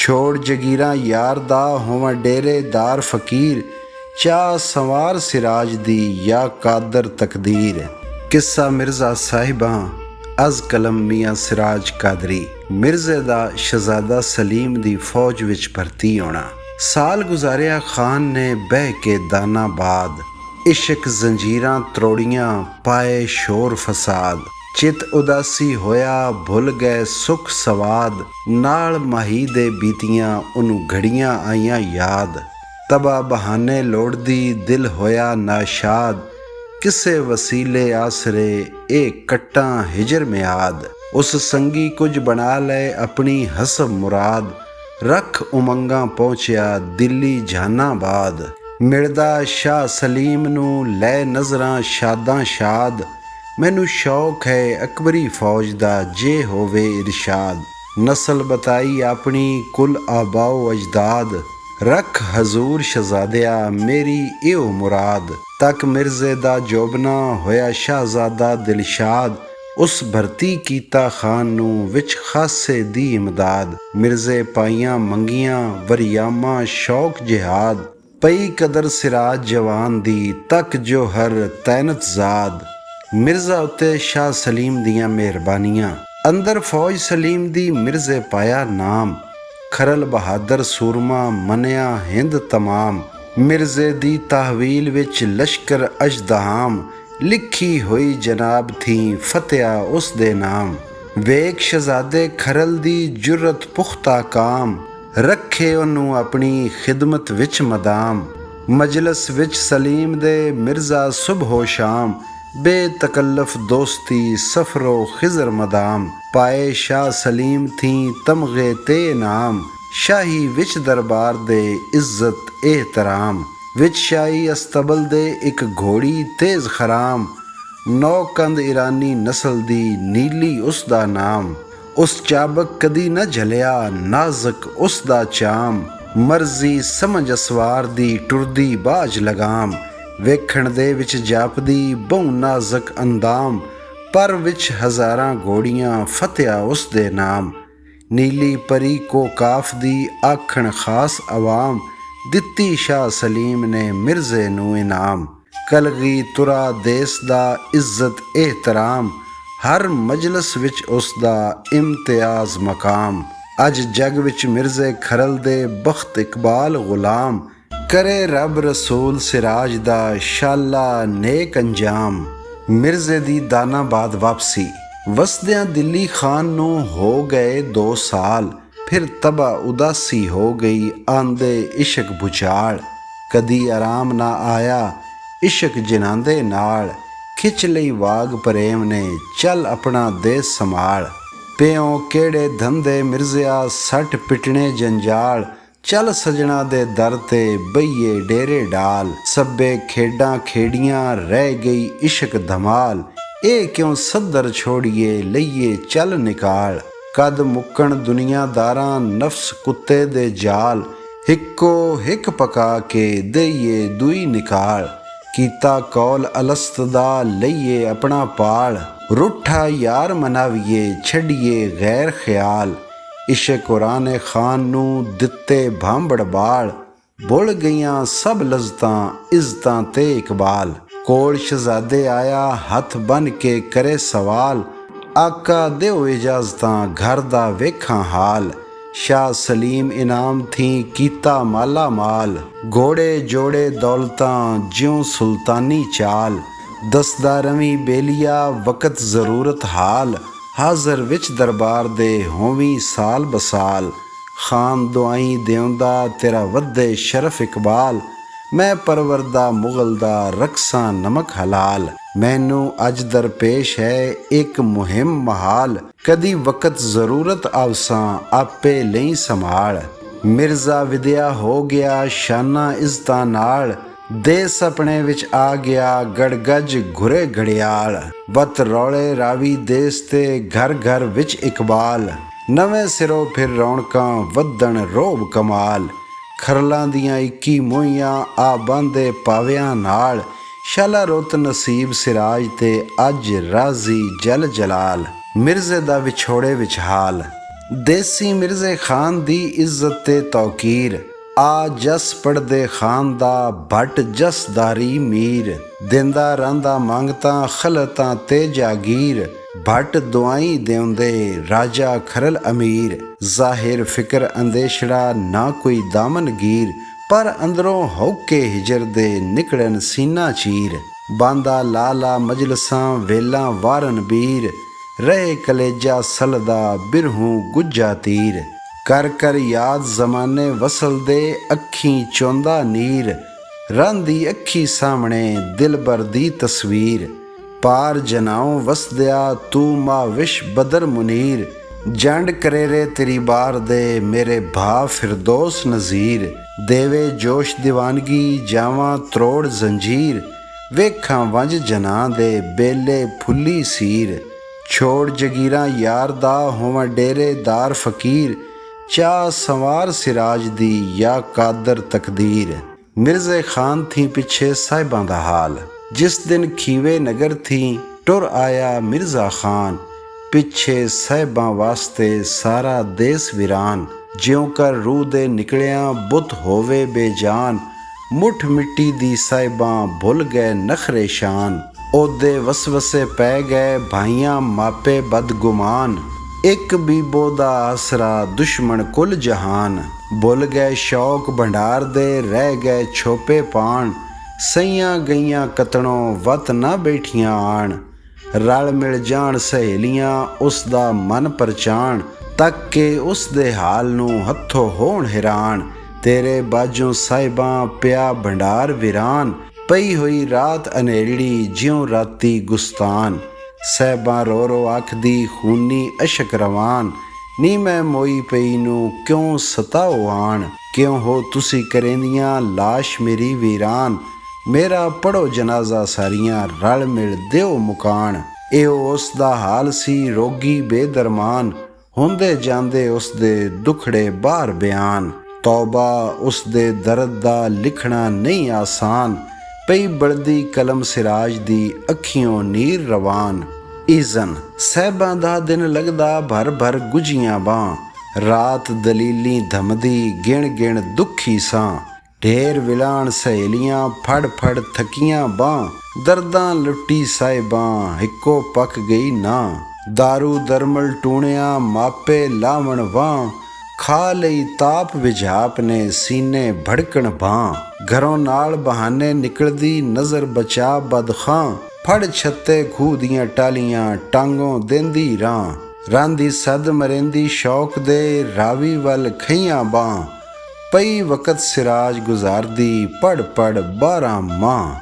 ਛੋੜ ਜਗੀਰਾਂ ਯਾਰ ਦਾ ਹੋਵਾਂ ਡੇਰੇਦਾਰ ਫਕੀਰ, ਚਾਹ ਸੰਵਾਰ ਸਿਰਾਜ ਦੀ ਯਾ ਕਾਦਰ ਤਕਦੀਰ। ਕਿੱਸਾ ਮਿਰਜ਼ਾ ਸਾਹਿਬਾਂ ਅਜ਼ ਕਲਮ ਮੀਆਂ ਸਿਰਾਜ ਕਾਦਰੀ। ਮਿਰਜ਼ੇ ਦਾ ਸ਼ਹਿਜ਼ਾਦਾ ਸਲੀਮ ਦੀ ਫੌਜ ਵਿੱਚ ਭਰਤੀ ਹੋਣਾ। ਸਾਲ ਗੁਜ਼ਾਰਿਆ ਖਾਨ ਨੇ ਬਹਿ ਕੇ ਦਾਨਾਬਾਦ, ਇਸ਼ਕ ਜ਼ੰਜੀਰਾਂ ਤਰੋੜੀਆਂ ਪਾਏ ਸ਼ੋਰ ਫਸਾਦ। ਚਿੱਤ ਉਦਾਸੀ ਹੋਇਆ ਭੁੱਲ ਗਏ ਸੁੱਖ ਸਵਾਦ, ਨਾਲ ਮਾਹੀ ਦੇ ਬੀਤੀਆਂ ਉਹਨੂੰ ਘੜੀਆਂ ਆਈਆਂ ਯਾਦ। ਤਬਾ ਬਹਾਨੇ ਲੋੜਦੀ ਦਿਲ ਹੋਇਆ ਨਾਸ਼ਾਦ, ਕਿਸੇ ਵਸੀਲੇ ਆਸਰੇ ਇਹ ਕੱਟਾਂ ਹਿਜਰ ਮਿਆਦ। ਉਸ ਸੰਗੀ ਕੁਝ ਬਣਾ ਲਏ ਆਪਣੀ ਹਸਬ ਮੁਰਾਦ, ਰੱਖ ਉਮੰਗਾਂ ਪਹੁੰਚਿਆ ਦਿੱਲੀ ਜਹਾਨਾਬਾਦ। ਮਿਲਦਾ ਸ਼ਾਹ ਸਲੀਮ ਨੂੰ ਲੈ ਨਜ਼ਰਾਂ ਸ਼ਾਦਾਂ ਸ਼ਾਦ, ਮੈਨੂੰ ਸ਼ੌਕ ਹੈ ਅਕਬਰੀ ਫੌਜ ਦਾ ਜੇ ਹੋਵੇ ਇਰਸ਼ਾਦ। ਨਸਲ ਬਤਾਈ ਆਪਣੀ ਕੁਲ ਆਬਾਓ ਅਜਦਾਦ, ਰੱਖ ਹਜ਼ੂਰ ਸ਼ਹਜ਼ਾਦਿਆ ਮੇਰੀ ਇਹੋ ਮੁਰਾਦ। ਤੱਕ ਮਿਰਜ਼ੇ ਦਾ ਜੋਬਨਾ ਹੋਇਆ ਸ਼ahਜ਼ਾਦਾ ਦਿਲਸ਼ਾਦ, ਉਸ ਭਰਤੀ ਕੀਤਾ ਖਾਨ ਨੂੰ ਵਿੱਚ ਖਾਸੇ ਦੀ ਇਮਦਾਦ। ਮਿਰਜ਼ੇ ਪਾਈਆਂ ਮੰਗੀਆਂ ਵਰਿਆਮਾ ਸ਼ੌਕ ਜਿਹਾਦ, ਪਈ ਕਦਰ ਸਿਰਾਜ ਜਵਾਨ ਦੀ ਤੱਕ ਜੋ ਹਰ ਤੈਨਤ ਜ਼ਾਦ। ਮਿਰਜ਼ਾ ਉੱਤੇ ਸ਼ਾਹ ਸਲੀਮ ਦੀਆਂ ਮਿਹਰਬਾਨੀਆਂ। ਅੰਦਰ ਫੌਜ ਸਲੀਮ ਦੀ ਮਿਰਜ਼ੇ ਪਾਇਆ ਨਾਮ, ਖਰਲ ਬਹਾਦਰ ਸੂਰਮਾ ਮੰਨਿਆ ਹਿੰਦ ਤਮਾਮ। ਮਿਰਜ਼ੇ ਦੀ ਤਹਵੀਲ ਵਿੱਚ ਲਸ਼ਕਰ ਅਜਦਾਮ, ਲਿਖੀ ਹੋਈ ਜਨਾਬ ਥੀ ਫਤਿਆ ਉਸ ਦੇ ਨਾਮ। ਵੇਖ ਸ਼ਹਜ਼ਾਦੇ ਖਰਲ ਦੀ ਜੁਰਤ ਪੁਖਤਾ ਕਾਮ, ਰੱਖੇ ਉਹਨੂੰ ਆਪਣੀ ਖਿਦਮਤ ਵਿੱਚ ਮਦਾਮ। ਮਜਲਸ ਵਿੱਚ ਸਲੀਮ ਦੇ ਮਿਰਜ਼ਾ ਸੁਬਹੋ ਸ਼ਾਮ, ਬੇਤਕਲਫ ਦੋਸਤੀ ਸਫਰੋ ਖਿਜ਼ਰ ਮਦਾਮ। ਪਾਏ ਸ਼ਾਹ ਸਲੀਮ ਥੀ ਤਮਗੇ ਤੇ ਨਾਮ, ਸ਼ਾਹੀ ਵਿੱਚ ਦਰਬਾਰ ਦੇ ਇੱਜ਼ਤ ਇਹਤਰਾਮ। ਵਿੱਚ ਸ਼ਾਹੀ ਅਸਤਬਲ ਦੇ ਇੱਕ ਘੋੜੀ ਤੇਜ਼ ਖਰਾਮ, ਨੌਕੰਦ ਇਰਾਨੀ ਨਸਲ ਦੀ ਨੀਲੀ ਉਸ ਦਾ ਨਾਮ। ਉਸ ਚਾਬਕ ਕਦੀ ਨਾ ਝਲਿਆ ਨਾਜ਼ਕ ਉਸ ਦਾ ਚਾਮ, ਮਰਜ਼ੀ ਸਮਝ ਅਸਵਾਰ ਦੀ ਟੁਰਦੀ ਬਾਜ ਲਗਾਮ। ਵੇਖਣ ਦੇ ਵਿੱਚ ਜਾਪਦੀ ਬਹੁ ਨਾਜ਼ਕ ਅੰਦਾਮ, ਪਰ ਵਿੱਚ ਹਜ਼ਾਰਾਂ ਘੋੜੀਆਂ ਫਤਿਆ ਉਸ ਦੇ ਨਾਮ। ਨੀਲੀ ਪਰੀ ਕੋ ਕਾਫ ਦੀ ਆਖਣ ਖਾਸ ਆਵਾਮ, ਦਿੱਤੀ ਸ਼ਾਹ ਸਲੀਮ ਨੇ ਮਿਰਜ਼ੇ ਨੂੰ ਇਨਾਮ। ਕਲਗੀ ਤੁਰਾ ਦੇਸ ਦਾ ਇੱਜ਼ਤ ਇਹਤਰਾਮ, ਹਰ ਮਜਲਸ ਵਿੱਚ ਉਸ ਦਾ ਇਮਤਿਆਜ਼ ਮਕਾਮ। ਅੱਜ ਜਗ ਵਿੱਚ ਮਿਰਜ਼ੇ ਖਰਲ ਦੇ ਬਖਤ ਇਕਬਾਲ ਗੁਲਾਮ, ਕਰੇ ਰੱਬ ਰਸੂਲ ਸਿਰਾਜ ਦਾ ਸ਼ਾਲਾ ਨੇਕ ਅੰਜਾਮ। ਮਿਰਜ਼ੇ ਦੀ ਦਾਨਾਬਾਦ ਵਾਪਸੀ। ਵਸਦਿਆਂ ਦਿੱਲੀ ਖਾਨ ਨੂੰ ਹੋ ਗਏ 2 ਸਾਲ, ਫਿਰ ਤਬਾ ਉਦਾਸੀ ਹੋ ਗਈ ਆਂਦੇ ਇਸ਼ਕ ਬੁਝਾਲ। ਕਦੀ ਆਰਾਮ ਨਾ ਆਇਆ ਇਸ਼ਕ ਜਿਨਾਂਦੇ ਨਾਲ, ਖਿੱਚ ਲਈ ਵਾਗ ਪ੍ਰੇਮ ਨੇ ਚੱਲ ਆਪਣਾ ਦੇਸ ਸੰਭਾਲ। ਪਿਓ ਕਿਹੜੇ ਧੰਦੇ ਮਿਰਜ਼ਿਆ ਸੱਟ ਪਿਟਣੇ ਜੰਜਾਲ, ਚੱਲ ਸਜਣਾ ਦੇ ਦਰ ਤੇ ਬਈਏ ਡੇਰੇ ਡਾਲ। ਸਭੇ ਖੇਡਾਂ ਖੇਡੀਆਂ ਰਹਿ ਗਈ ਇਸ਼ਕ ਧਮਾਲ, ਇਹ ਕਿਉਂ ਸੱਦਰ ਛੋੜੀਏ ਲਈਏ ਚੱਲ ਨਿਕਾਲ। ਕਦ ਮੁੱਕਣ ਦੁਨੀਆਦਾਰਾਂ ਨਫਸ ਕੁੱਤੇ ਦੇ ਜਾਲ, ਹਿੱਕੋ ਹਿੱਕ ਪਕਾ ਕੇ ਦੇਈਏ ਦੂਈ ਨਿਕਾਲ। ਕੀਤਾ ਕੌਲ ਅਲਸਤ ਦਾ ਲਈਏ ਆਪਣਾ ਪਾਲ, ਰੁੱਠਾ ਯਾਰ ਮਨਾਵੀਏ ਛੱਡੀਏ ਗੈਰ ਖਿਆਲ। ਇਸ਼ਕ ਕੁਰਾਨੇ ਖਾਨ ਨੂੰ ਦਿੱਤੇ ਭਾਂਬੜ ਬਾਲ, ਭੁੱਲ ਗਈਆਂ ਸਭ ਲਜ਼ਤਾਂ ਇੱਜ਼ਤਾਂ ਤੇ ਇਕਬਾਲ। ਕੋਲ ਸ਼ਹਜ਼ਾਦੇ ਆਇਆ ਹੱਥ ਬੰਨ ਕੇ ਕਰੇ ਸਵਾਲ, ਆਕਾ ਦਿਓ ਇਜਾਜ਼ਤਾਂ ਘਰ ਦਾ ਵੇਖਾਂ ਹਾਲ। ਸ਼ਾਹ ਸਲੀਮ ਇਨਾਮ ਥੀ ਕੀਤਾ ਮਾਲਾ ਮਾਲ, ਘੋੜੇ ਜੋੜੇ ਦੌਲਤਾਂ ਜਿਉਂ ਸੁਲਤਾਨੀ ਚਾਲ। ਦਸਦਾ ਰਵੀ ਬੇਲੀਆ ਵਕਤ ਜ਼ਰੂਰਤ ਹਾਲ, ਹਾਜ਼ਰ ਵਿੱਚ ਦਰਬਾਰ ਦੇ ਹੋਵੀਂ ਸਾਲ ਬਸਾਲ। ਖਾਨ ਦੁਆਈ ਦਿਉਂਦਾ ਤੇਰਾ ਵੱਧੇ ਸ਼ਰਫ ਇਕਬਾਲ, ਮੈਂ ਪਰਵਰਦਾ ਮੁਗਲ ਦਾ ਰਕਸਾਂ ਨਮਕ ਹਲਾਲ। ਮੈਨੂੰ ਅੱਜ ਦਰਪੇਸ਼ ਹੈ ਇੱਕ ਮੁਹਿੰਮ ਮਹਾਲ, ਕਦੀ ਵਕਤ ਜ਼ਰੂਰਤ ਆਵਸਾਂ ਆਪੇ ਲਈ ਸੰਭਾਲ। ਮਿਰਜ਼ਾ ਵਿਦਿਆ ਹੋ ਗਿਆ ਸ਼ਾਨਾ ਇੱਜ਼ਤਾਂ ਨਾਲ, ਦੇਸ ਆਪਣੇ ਵਿੱਚ ਆ ਗਿਆ ਗੜਗੱਜ ਘੁਰੇ ਘੜਿਆਲ। ਵਤ ਰੌਲੇ ਰਾਵੀ ਦੇਸ ਤੇ ਘਰ ਘਰ ਵਿੱਚ ਇਕਬਾਲ, ਨਵੇਂ ਸਿਰੋਂ ਫਿਰ ਰੌਣਕਾਂ ਵੱਧਣ ਰੋਬ ਕਮਾਲ। ਖਰਲਾਂ ਦੀਆਂ 21 ਮੋਹੀਆਂ ਆ ਬਾਂਦੇ ਪਾਵਿਆਂ ਨਾਲ, ਸ਼ਾਲਾ ਰੁੱਤ ਨਸੀਬ ਸਿਰਾਜ ਤੇ ਅੱਜ ਰਾਜ਼ੀ ਜਲ ਜਲਾਲ। ਮਿਰਜ਼ੇ ਦਾ ਵਿਛੋੜੇ ਵਿੱਚ ਹਾਲ। ਦੇਸੀ ਮਿਰਜ਼ੇ ਖਾਨ ਦੀ ਇੱਜ਼ਤ ਤੇ ਤੌਕੀਰ, ਆ ਜਸ ਪੜਦੇ ਖਾਨ ਦਾ ਭੱਟ ਜਸਦਾਰੀ ਮੀਰ, ਦਿੰਦਾ ਰਹਿੰਦਾ ਮੰਗਤਾਂ ਖਲਤਾਂ ਤੇ ਜਾਗੀਰ, ਭੱਟ ਦੁਆਈ ਦੇਉਂਦੇ ਰਾਜਾ ਖਰਲ ਅਮੀਰ, ਜ਼ਾਹਿਰ ਫਿਕਰ ਅੰਦੇਸ਼ੜਾ ਨਾ ਕੋਈ ਦਾਮਨਗੀਰ, ਪਰ ਅੰਦਰੋਂ ਹੌਕੇ ਹਿਜਰ ਦੇ ਨਿਕਲਣ ਸੀਨਾ ਚੀਰ, ਬਾਂਦਾ ਲਾਲਾ ਮਜਲਸਾਂ ਵੇਲਾਂ ਵਾਰਨ ਬੀਰ, ਰਹੇ ਕਲੇਜਾ ਸਲਦਾ ਬਿਰਹੂ ਗੁੱਜਾ ਤੀਰ, ਕਰ ਕਰ ਯਾਦ ਜ਼ਮਾਨੇ ਵਸਲ ਦੇ ਅੱਖੀਂ ਚੌਂਦਾ ਨੀਰ, ਰਹਿੰਦੀ ਅੱਖੀ ਸਾਹਮਣੇ ਦਿਲਬਰ ਦੀ ਤਸਵੀਰ, ਪਾਰ ਜਨਾਉ ਵਸਦਿਆ ਤੂੰ ਮਾਵਿਸ਼ ਬਦਰ ਮੁਨੀਰ, ਜੰਡ ਕਰੇਰੇ ਤੇਰੀ ਬਾਰ ਦੇ ਮੇਰੇ ਭਾ ਫਿਰਦੋਸ ਨਜ਼ੀਰ, ਦੇਵੇ ਜੋਸ਼ ਦੀਵਾਨਗੀ ਜਾਵਾਂ ਤਰੋੜ ਜ਼ੰਜੀਰ, ਵੇਖਾਂ ਵੰਜ ਜਨਾਂ ਦੇ ਬੇਲੇ ਫੁੱਲੀ ਸੀਰ, ਛੋੜ ਜਗੀਰਾਂ ਯਾਰ ਦਾ ਹੋਵਾਂ ਡੇਰੇਦਾਰ ਫਕੀਰ, ਚਾਹ ਸੰਵਾਰ ਸਿਰਾਜ ਦੀ ਯਾ ਕਾਦਰ ਤਕਦੀਰ। ਮਿਰਜ਼ੇ ਖਾਨ ਥੀ ਪਿੱਛੇ ਸਾਹਿਬਾਂ ਦਾ ਹਾਲ, ਜਿਸ ਦਿਨ ਖੀਵੇ ਨਗਰ ਥੀ ਟੁਰ ਆਇਆ ਮਿਰਜ਼ਾ ਖਾਨ, ਪਿੱਛੇ ਸਾਹਿਬਾਂ ਵਾਸਤੇ ਸਾਰਾ ਦੇਸ ਵੀਰਾਨ, ਜਿਉਂ ਕਰ ਰੂਹ ਦੇ ਨਿਕਲਿਆਂ ਬੁੱਤ ਹੋਵੇ ਬੇਜਾਨ, ਮੁੱਠ ਮਿੱਟੀ ਦੀ ਸਾਹਿਬਾਂ ਭੁੱਲ ਗਏ ਨਖਰੇ ਸ਼ਾਨ, ਉਹਦੇ ਵਸਵਸੇ ਪੈ ਗਏ ਭਾਈਆਂ ਮਾਪੇ ਬਦਗੁਮਾਨ, ਇੱਕ ਬੀਬੋ ਦਾ ਆਸਰਾ ਦੁਸ਼ਮਣ ਕੁੱਲ ਜਹਾਨ, ਭੁੱਲ ਗਏ ਸ਼ੌਕ ਭੰਡਾਰ ਦੇ ਰਹਿ ਗਏ ਛੋਪੇ ਪਾਣ, ਸਈਆਂ ਗਈਆਂ ਕਤਣੋਂ ਵਤ ਨਾ ਬੈਠੀਆਂ ਆਣ, ਰਲ ਮਿਲ ਜਾਣ ਸਹੇਲੀਆਂ ਉਸ ਦਾ ਮਨ ਪਰਚਾਣ, ਤੱਕ ਕੇ ਉਸ ਦੇ ਹਾਲ ਨੂੰ ਹੱਥੋਂ ਹੋਣ ਹੈਰਾਨ, ਤੇਰੇ ਬਾਝੋਂ ਸਾਹਿਬਾਂ ਪਿਆ ਭੰਡਾਰ ਵੀਰਾਨ, ਪਈ ਹੋਈ ਰਾਤ ਅਨੇੜੀ ਜਿਉਂ ਰਾਤੀ ਗੁਸਤਾਨ, ਸਹਿਬਾਂ ਰੋ ਰੋ ਆਖਦੀ ਖੂਨੀ ਅਸ਼ਕ ਰਵਾਨ, ਨੀ ਮੈਂ ਮੋਈ ਪਈ ਨੂੰ ਕਿਉਂ ਸਤਾਓ ਆਣ, ਕਿਉਂ ਹੋ ਤੁਸੀਂ ਕਰੇਂਦੀਆਂ ਲਾਸ਼ ਮੇਰੀ ਵੀਰਾਨ, ਮੇਰਾ ਪੜੋ ਜਨਾਜ਼ਾ ਸਾਰੀਆਂ ਰਲ ਮਿਲ ਦਿਓ ਮੁਕਾਨ, ਇਹੋ ਉਸ ਦਾ ਹਾਲ ਸੀ ਰੋਗੀ ਬੇਦਰਮਾਨ, ਹੁੰਦੇ ਜਾਂਦੇ ਉਸ ਦੇ ਦੁਖੜੇ ਬਾਹਰ ਬਿਆਨ, ਤੌਬਾ ਉਸ ਦੇ ਦਰਦ ਦਾ ਲਿਖਣਾ ਨਹੀਂ ਆਸਾਨ, ਪਈ ਬਲਦੀ ਕਲਮ ਸਿਰਾਜ ਦੀ ਅੱਖੀਓਂ ਨੀਰ ਰਵਾਨ। ਈਜ਼ਨ ਸਾਹਿਬਾਂ ਦਾ ਦਿਨ ਲੱਗਦਾ ਭਰ ਭਰ ਗੁੱਝੀਆਂ ਬਾਂ, ਰਾਤ ਦਲੀਲੀ ਧਮਦੀ ਗਿਣ ਗਿਣ ਦੁਖੀ ਸਾਂ, ਢੇਰ ਵਿਲਾਣ ਸਹੇਲੀਆਂ ਫੜ ਫੜ ਥਕੀਆਂ ਬਾਂ, ਦਰਦਾਂ ਲੁੱਟੀ ਸਾਹਿਬਾਂ ਇੱਕੋ ਪੱਕ ਗਈ ਨਾ, ਦਾਰੂ ਦਰਮਲ ਟੂਣਿਆ ਮਾਪੇ ਲਾਵਣ ਵਾਂ, ਖਾ ਲਈ ਤਾਪ ਵਿਝਾਪ ਨੇ ਸੀਨੇ ਭੜਕਣ ਬਾਂ, ਘਰੋਂ ਨਾਲ ਬਹਾਨੇ ਨਿਕਲਦੀ ਨਜ਼ਰ ਬਚਾ ਬਦਖਾਂ, ਫੜ ਛੱਤੇ ਖੂਹ ਦੀਆਂ ਟਾਲੀਆਂ ਟਾਂਗੋਂ ਦੇਂਦੀ ਰਾਂ, ਰਾਂਦੀ ਸਦ ਮਰੇਂਦੀ ਸ਼ੌਕ ਦੇ ਰਾਵੀ ਵੱਲ ਖਈਆਂ ਬਾਂ, ਪਈ ਵਕਤ ਸਿਰਾਜ ਗੁਜ਼ਾਰਦੀ ਪੜ ਪੜ 12 ਮਾਂ।